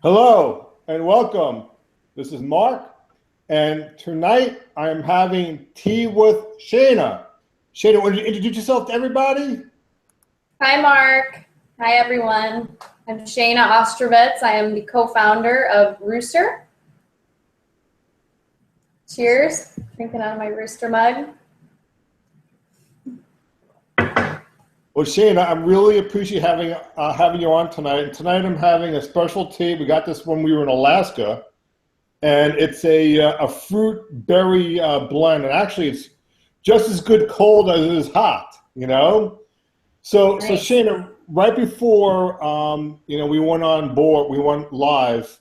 Hello and welcome. This is Mark, and tonight I'm having tea with Shana. Shana, want you to introduce yourself to everybody? Hi, Mark. Hi, everyone. I'm Shana Ostrovitz. I am the co-founder of Rooster. Cheers. Drinking out of my Rooster mug. Well, Shana, I really appreciate having you on tonight. And tonight I'm having a special tea. We got this when we were in Alaska, and it's a fruit berry blend. And actually, it's just as good cold as it is hot. So Nice. Shana, right before we went on board, we went live.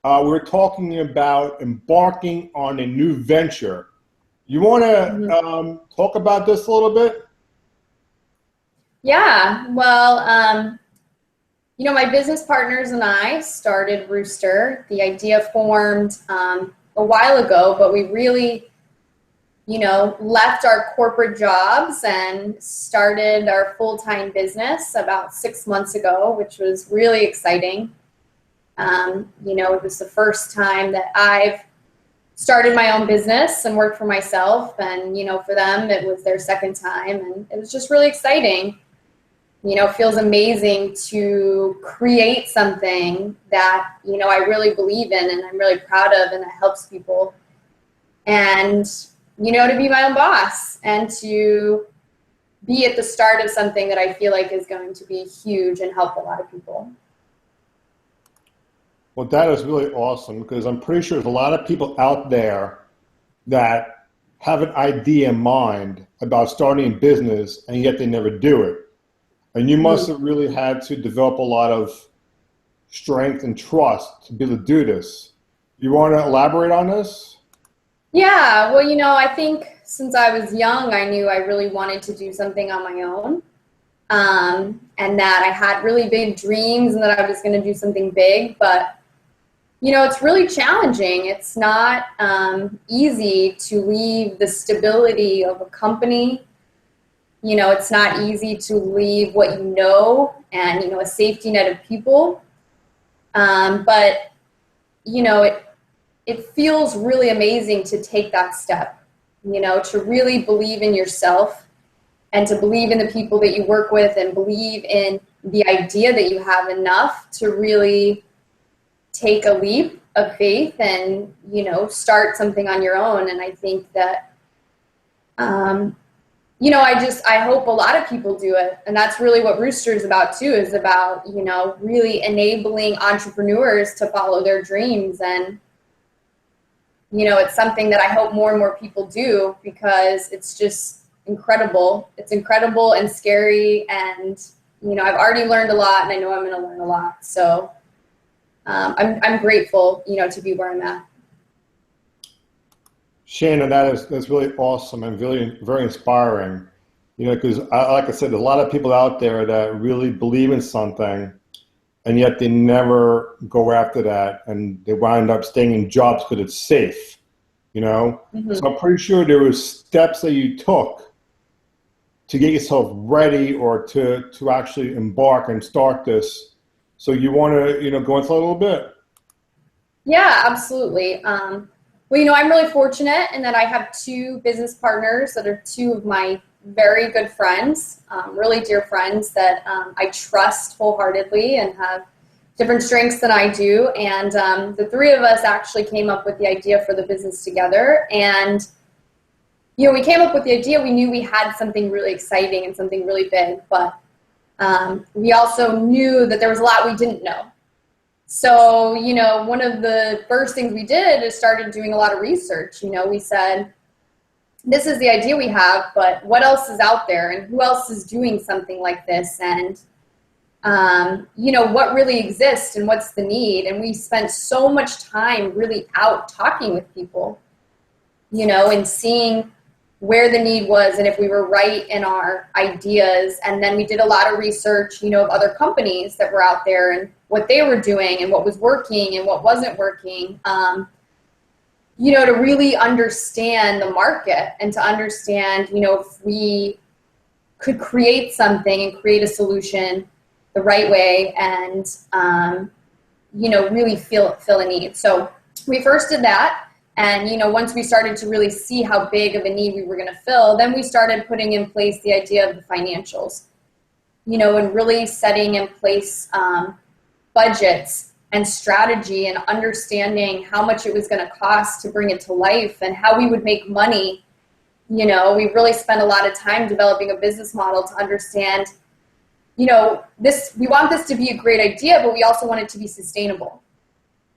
We were talking about embarking on a new venture. You want to talk about this a little bit? Yeah, well, my business partners and I started Rooster. The idea formed a while ago, but we really, left our corporate jobs and started our full-time business about 6 months ago, which was really exciting. It was the first time that I've started my own business and worked for myself. And, for them, it was their second time. And it was just really exciting. It feels amazing to create something that, I really believe in and I'm really proud of and that helps people. And, to be my own boss and to be at the start of something that I feel like is going to be huge and help a lot of people. Well, that is really awesome because I'm pretty sure there's a lot of people out there that have an idea in mind about starting a business and yet they never do it. And you must have really had to develop a lot of strength and trust to be able to do this. You want to elaborate on this? Yeah, well, I think since I was young, I knew I really wanted to do something on my own. And that I had really big dreams and that I was going to do something big. But, it's really challenging. It's not easy to leave the stability of a company. It's not easy to leave what you know and, a safety net of people. But, it feels really amazing to take that step, to really believe in yourself and to believe in the people that you work with and believe in the idea that you have enough to really take a leap of faith and, start something on your own. And I think that, I hope a lot of people do it. And that's really what Rooster is about too, is about, really enabling entrepreneurs to follow their dreams. And, it's something that I hope more and more people do because it's just incredible. It's incredible and scary. And, I've already learned a lot and I know I'm going to learn a lot. So I'm grateful, to be where I'm at. Shana, that's really awesome and really very inspiring. Because like I said, there's a lot of people out there that really believe in something, and yet they never go after that, and they wind up staying in jobs because it's safe. So I'm pretty sure there were steps that you took to get yourself ready or to actually embark and start this. So you want to go into a little bit? Yeah, absolutely. Well, I'm really fortunate in that I have two business partners that are two of my very good friends, really dear friends that I trust wholeheartedly and have different strengths than I do. And the three of us actually came up with the idea for the business together. And, we came up with the idea. We knew we had something really exciting and something really big, but we also knew that there was a lot we didn't know. So, one of the first things we did is started doing a lot of research. We said, this is the idea we have, but what else is out there and who else is doing something like this? And, what really exists and what's the need? And we spent so much time really out talking with people, and seeing where the need was and if we were right in our ideas. And then we did a lot of research, of other companies that were out there and what they were doing and what was working and what wasn't working, to really understand the market and to understand, if we could create something and create a solution the right way and, really fill a need. So we first did that. And, once we started to really see how big of a need we were going to fill, then we started putting in place the idea of the financials, and really setting in place budgets and strategy and understanding how much it was going to cost to bring it to life and how we would make money. We really spent a lot of time developing a business model to understand, we want this to be a great idea, but we also want it to be sustainable.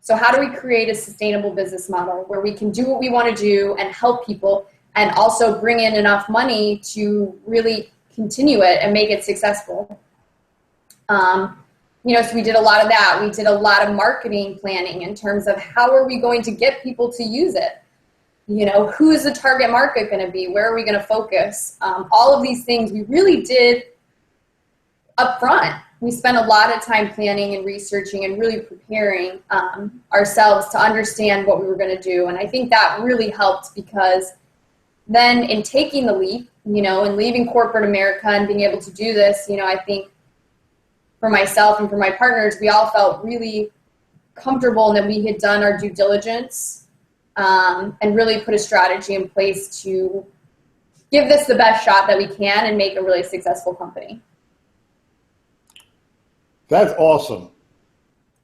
So how do we create a sustainable business model where we can do what we want to do and help people and also bring in enough money to really continue it and make it successful? So we did a lot of that. We did a lot of marketing planning in terms of how are we going to get people to use it? Who's the target market going to be? Where are we going to focus? All of these things we really did up front. We spent a lot of time planning and researching and really preparing ourselves to understand what we were going to do. And I think that really helped because then in taking the leap, and leaving corporate America and being able to do this, I think for myself and for my partners, we all felt really comfortable that we had done our due diligence and really put a strategy in place to give this the best shot that we can and make a really successful company. That's awesome.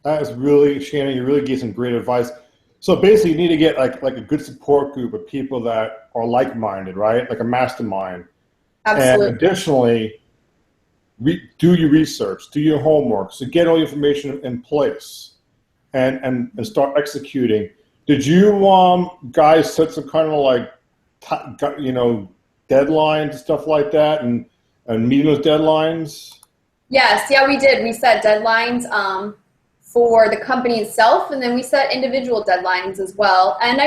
That is really, Shana, you really gave some great advice. So basically you need to get like a good support group of people that are like-minded, right? Like a mastermind. Absolutely. And additionally, do your research, do your homework, so get all the information in place and start executing. Did you guys set some kind of like, deadlines and stuff like that and meeting those deadlines? Yes, yeah, we did. We set deadlines for the company itself, and then we set individual deadlines as well. And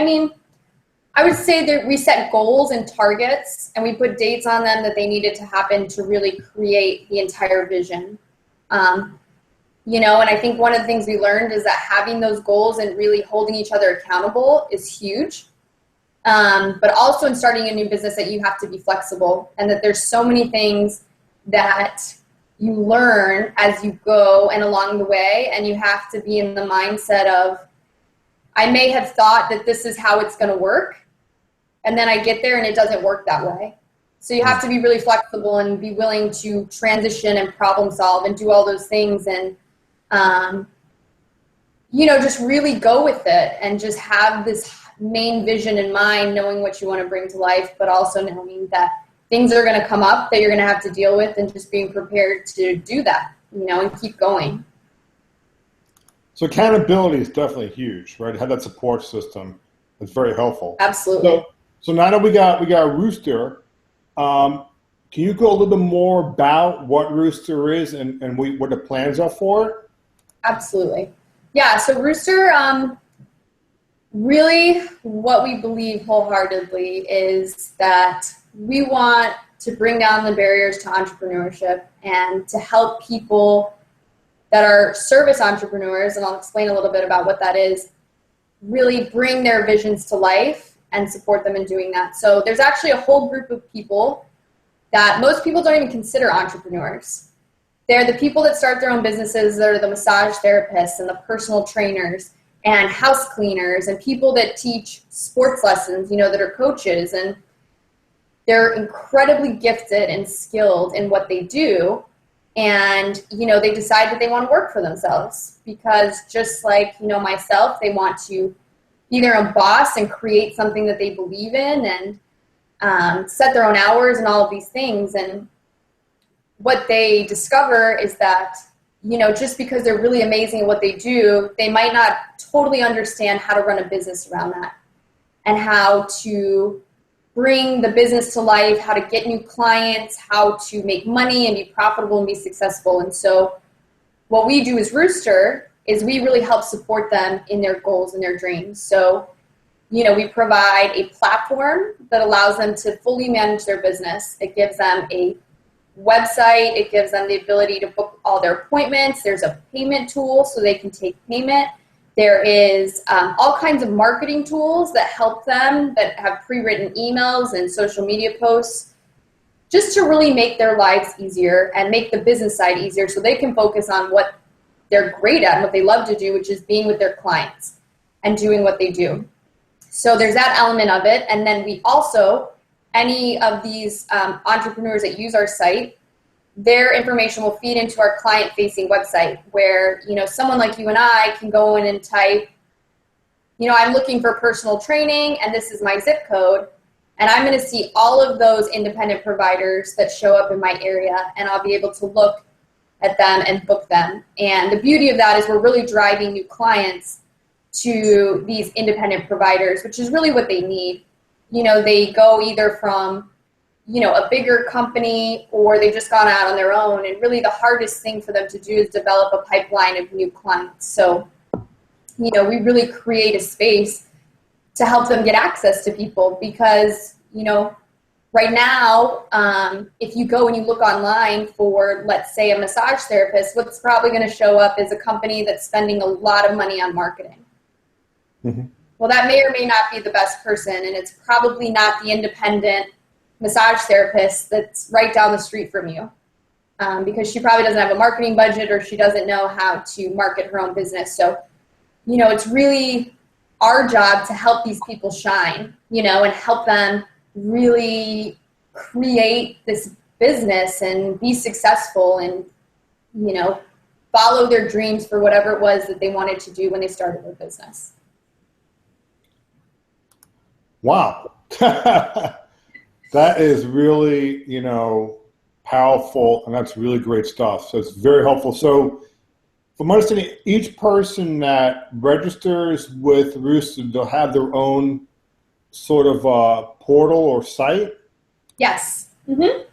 I would say that we set goals and targets, and we put dates on them that they needed to happen to really create the entire vision. And I think one of the things we learned is that having those goals and really holding each other accountable is huge. But also in starting a new business that you have to be flexible and that there's so many things that you learn as you go and along the way, and you have to be in the mindset of, I may have thought that this is how it's going to work, and then I get there and it doesn't work that way. So you have to be really flexible and be willing to transition and problem solve and do all those things and, just really go with it and just have this main vision in mind, knowing what you want to bring to life, but also knowing that things are going to come up that you're going to have to deal with and just being prepared to do that, and keep going. So accountability is definitely huge, right? Have that support system. It's very helpful. Absolutely. So now that we got Rooster, can you go a little bit more about what Rooster is and what the plans are for it? Absolutely. Yeah, so Rooster, really what we believe wholeheartedly is that we want to bring down the barriers to entrepreneurship and to help people that are service entrepreneurs, and I'll explain a little bit about what that is, really bring their visions to life and support them in doing that. So there's actually a whole group of people that most people don't even consider entrepreneurs. They're the people that start their own businesses. They're the massage therapists and the personal trainers and house cleaners and people that teach sports lessons, that are coaches, and they're incredibly gifted and skilled in what they do. And, they decide that they want to work for themselves because just like, myself, they want to be their own boss and create something that they believe in and set their own hours and all of these things. And what they discover is that, just because they're really amazing at what they do, they might not totally understand how to run a business around that and how to bring the business to life, how to get new clients, how to make money and be profitable and be successful. And so what we do as Rooster is we really help support them in their goals and their dreams. So, we provide a platform that allows them to fully manage their business. It gives them a website. It gives them the ability to book all their appointments. There's a payment tool so they can take payment. There is all kinds of marketing tools that help them, that have pre-written emails and social media posts, just to really make their lives easier and make the business side easier so they can focus on what they're great at and what they love to do, which is being with their clients and doing what they do. So there's that element of it. And then we also, any of these entrepreneurs that use our site, their information will feed into our client-facing website where, someone like you and I can go in and type, I'm looking for personal training and this is my zip code. And I'm going to see all of those independent providers that show up in my area, and I'll be able to look at them and book them. And the beauty of that is we're really driving new clients to these independent providers, which is really what they need. They go either from, a bigger company, or they've just gone out on their own. And really the hardest thing for them to do is develop a pipeline of new clients. So, we really create a space to help them get access to people because, right now, if you go and you look online for, let's say, a massage therapist, what's probably going to show up is a company that's spending a lot of money on marketing. Mm-hmm. Well, that may or may not be the best person, and it's probably not the independent massage therapist that's right down the street from you because she probably doesn't have a marketing budget or she doesn't know how to market her own business. So, it's really our job to help these people shine, and help them really create this business and be successful and, follow their dreams for whatever it was that they wanted to do when they started their business. Wow. That is really, powerful, and that's really great stuff. So it's very helpful. So from my understanding, each person that registers with Rooster, they'll have their own sort of portal or site? Yes. Mm-hmm.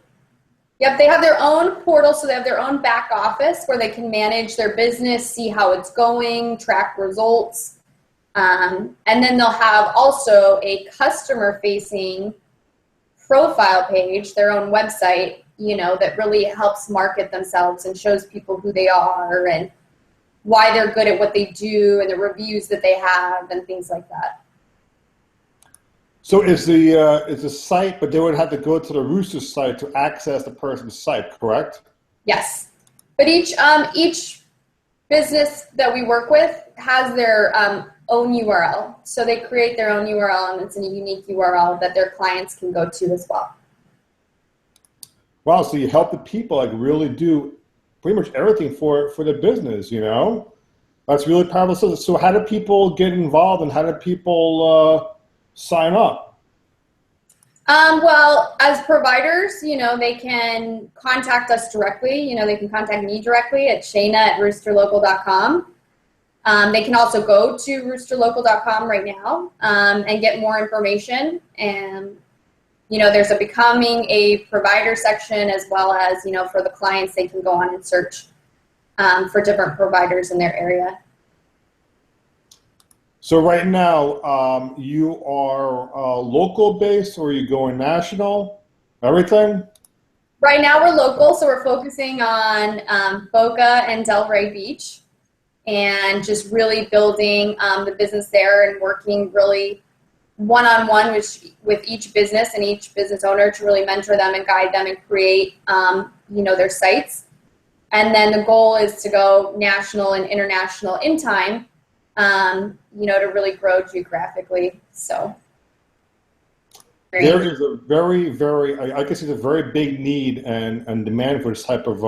Yep, they have their own portal, so they have their own back office where they can manage their business, see how it's going, track results. And then they'll have also a customer-facing profile page, their own website, that really helps market themselves and shows people who they are and why they're good at what they do and the reviews that they have and things like that. So it's a site, but they would have to go to the Rooster site to access the person's site, correct? Yes, but each business that we work with has their own URL. So they create their own URL, and it's a unique URL that their clients can go to as well. Wow, so you help the people really do pretty much everything for their business, That's really powerful. So how do people get involved and how do people sign up? Well, as providers, they can contact us directly. They can contact me directly at shana@roosterlocal.com. They can also go to roosterlocal.com right now and get more information. And, there's a becoming a provider section as well as, for the clients, they can go on and search for different providers in their area. So right now, you are local based or are you going national? Everything? Right now we're local, so we're focusing on Boca and Delray Beach. And just really building the business there and working really one-on-one with each business and each business owner to really mentor them and guide them and create, their sites. And then the goal is to go national and international in time, to really grow geographically. So there is a very, very, I guess it's a very big need and demand for this type of,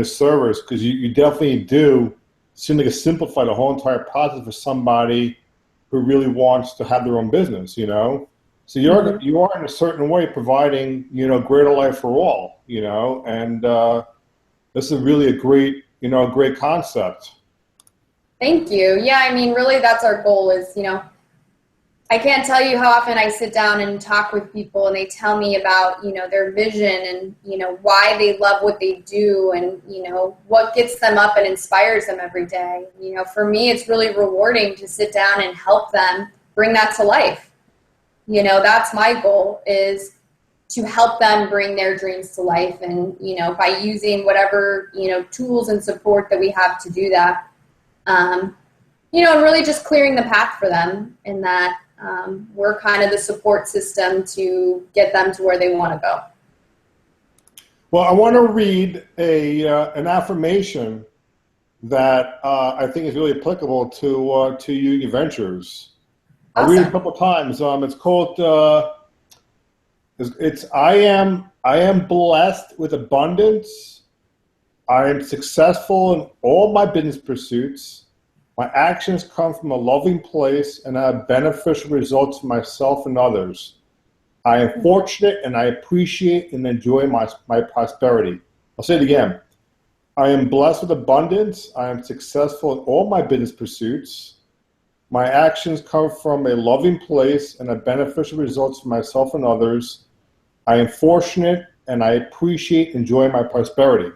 service because you definitely do seem like it simplified the whole entire process for somebody who really wants to have their own business, So you are in a certain way providing, greater life for all, and this is really a great, great concept. Thank you. Yeah, really that's our goal is, I can't tell you how often I sit down and talk with people and they tell me about, their vision and, why they love what they do and, what gets them up and inspires them every day. For me, it's really rewarding to sit down and help them bring that to life. That's my goal is to help them bring their dreams to life and, by using whatever, tools and support that we have to do that, and really just clearing the path for them in that, we're kind of the support system to get them to where they want to go. Well, I want to read an affirmation that I think is really applicable to your ventures. I read it a Awesome. couple of times. It's called I am blessed with abundance. I am successful in all my business pursuits. My actions come from a loving place and I have beneficial results for myself and others. I am fortunate and I appreciate and enjoy my prosperity. I'll say it again. I am blessed with abundance. I am successful in all my business pursuits. My actions come from a loving place and have beneficial results for myself and others. I am fortunate and I appreciate and enjoy my prosperity.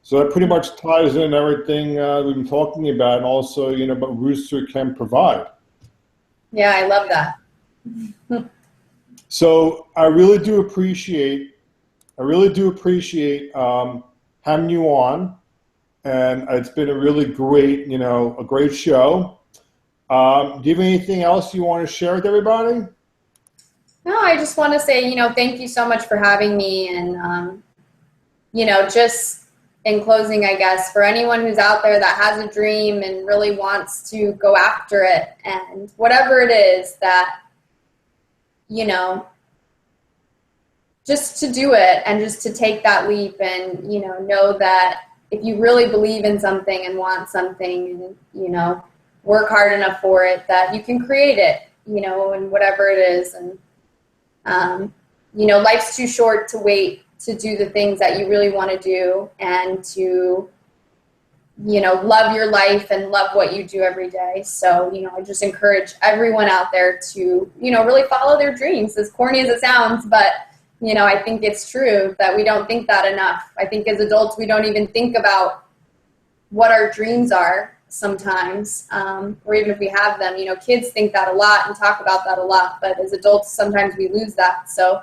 So that pretty much ties in everything we've been talking about, and also, what Rooster can provide. Yeah, I love that. So I really do appreciate having you on, and it's been a really great, a great show. Do you have anything else you want to share with everybody? No, I just want to say, thank you so much for having me. And, just in closing, I guess, for anyone who's out there that has a dream and really wants to go after it, and whatever it is that, just to do it and just to take that leap and, know that if you really believe in something and want something and, work hard enough for it, that you can create it, and whatever it is. And, life's too short to wait to do the things that you really want to do, and to, love your life and love what you do every day. So, I just encourage everyone out there to, really follow their dreams, as corny as it sounds, but, I think it's true that we don't think that enough. I think as adults, we don't even think about what our dreams are sometimes, or even if we have them. Kids think that a lot and talk about that a lot, but as adults, sometimes we lose that. So,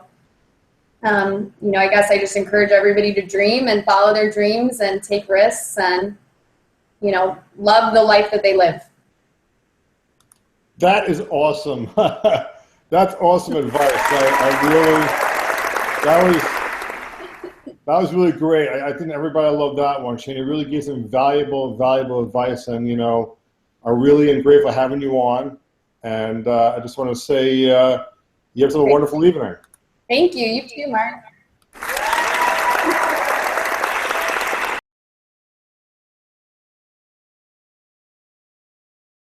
I guess I just encourage everybody to dream and follow their dreams and take risks and, love the life that they live. That is awesome. That's awesome advice. That was really great. I think everybody loved that one, Shane. It really gives some valuable advice, and I really am grateful for having you on. And I just want to say you have a wonderful evening. Thank you. You too, Mark.